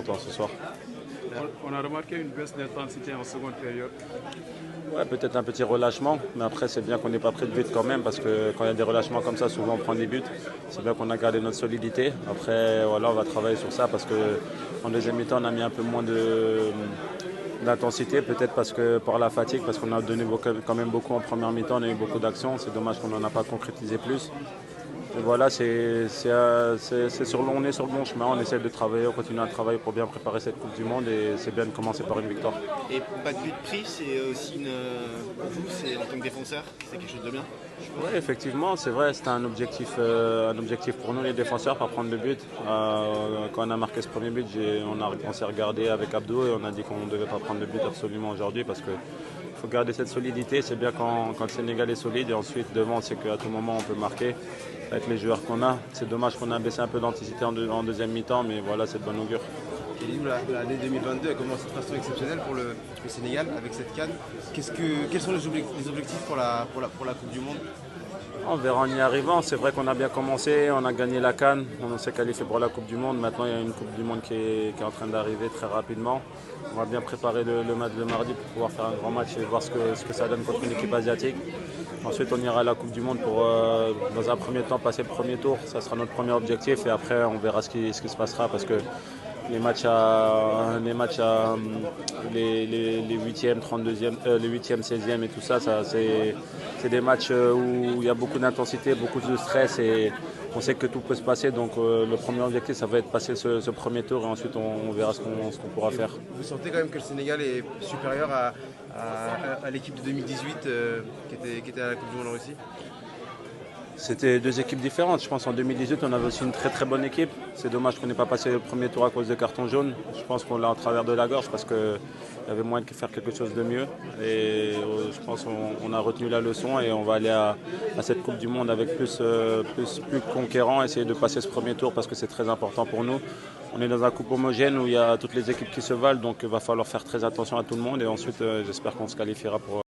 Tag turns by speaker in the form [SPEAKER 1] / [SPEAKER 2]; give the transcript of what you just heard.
[SPEAKER 1] important ce soir.
[SPEAKER 2] On a remarqué une baisse d'intensité en seconde période.
[SPEAKER 1] Ouais, peut-être un petit relâchement, mais après c'est bien qu'on n'ait pas pris de but quand même, parce que quand il y a des relâchements comme ça, souvent on prend des buts. C'est bien qu'on a gardé notre solidité. Après, voilà, on va travailler sur ça, parce qu'en deuxième mi-temps, on a mis un peu moins d'intensité, peut-être parce que par la fatigue, parce qu'on a donné quand même beaucoup en première mi-temps, on a eu beaucoup d'actions. C'est dommage qu'on n'en a pas concrétisé plus. Et voilà, on est sur le bon chemin, on essaie de travailler, on continue à travailler pour bien préparer cette Coupe du Monde, et c'est bien de commencer par une victoire.
[SPEAKER 3] Et pas de but pris, c'est aussi pour vous, c'est en tant que défenseur, c'est quelque chose de bien.
[SPEAKER 1] Oui, effectivement, c'est vrai, c'était un objectif pour nous les défenseurs, pas prendre de but. Quand on a marqué ce premier but, on s'est regardé avec Abdou et on a dit qu'on ne devait pas prendre de but absolument aujourd'hui, parce qu'il faut garder cette solidité. C'est bien quand le Sénégal est solide, et ensuite devant, on sait qu'à tout moment on peut marquer avec les joueurs qu'on a. C'est dommage qu'on a baissé un peu d'intensité en deuxième mi-temps, mais voilà, c'est de bonne augure.
[SPEAKER 4] L'année 2022 a commencé de façon exceptionnelle pour le Sénégal avec cette CAN. Quels sont les objectifs pour la Coupe du Monde?
[SPEAKER 1] On verra en y arrivant. C'est vrai qu'on a bien commencé, on a gagné la CAN, on s'est qualifié pour la Coupe du Monde. Maintenant, il y a une Coupe du Monde qui est en train d'arriver très rapidement. On va bien préparer le match de mardi pour pouvoir faire un grand match et voir ce que ça donne contre une équipe asiatique. Ensuite, on ira à la Coupe du Monde pour, dans un premier temps, passer le premier tour. Ça sera notre premier objectif, et après, on verra ce qui se passera, parce que les 8e, 32e, les 8e, 16e et tout ça, c'est des matchs où il y a beaucoup d'intensité, beaucoup de stress, et on sait que tout peut se passer. Donc le premier objectif, ça va être passer ce premier tour, et ensuite on verra ce qu'on pourra faire.
[SPEAKER 4] Vous sentez quand même que le Sénégal est supérieur à l'équipe de 2018 qui était à la Coupe du Monde en Russie?
[SPEAKER 1] C'était deux équipes différentes. Je pense qu'en 2018, on avait aussi une très très bonne équipe. C'est dommage qu'on n'ait pas passé le premier tour à cause de carton jaune. Je pense qu'on l'a en travers de la gorge, parce qu'il y avait moyen de faire quelque chose de mieux. Et je pense qu'on a retenu la leçon, et on va aller à cette Coupe du Monde avec plus conquérant, essayer de passer ce premier tour, parce que c'est très important pour nous. On est dans un couple homogène où il y a toutes les équipes qui se valent, donc il va falloir faire très attention à tout le monde, et ensuite j'espère qu'on se qualifiera pour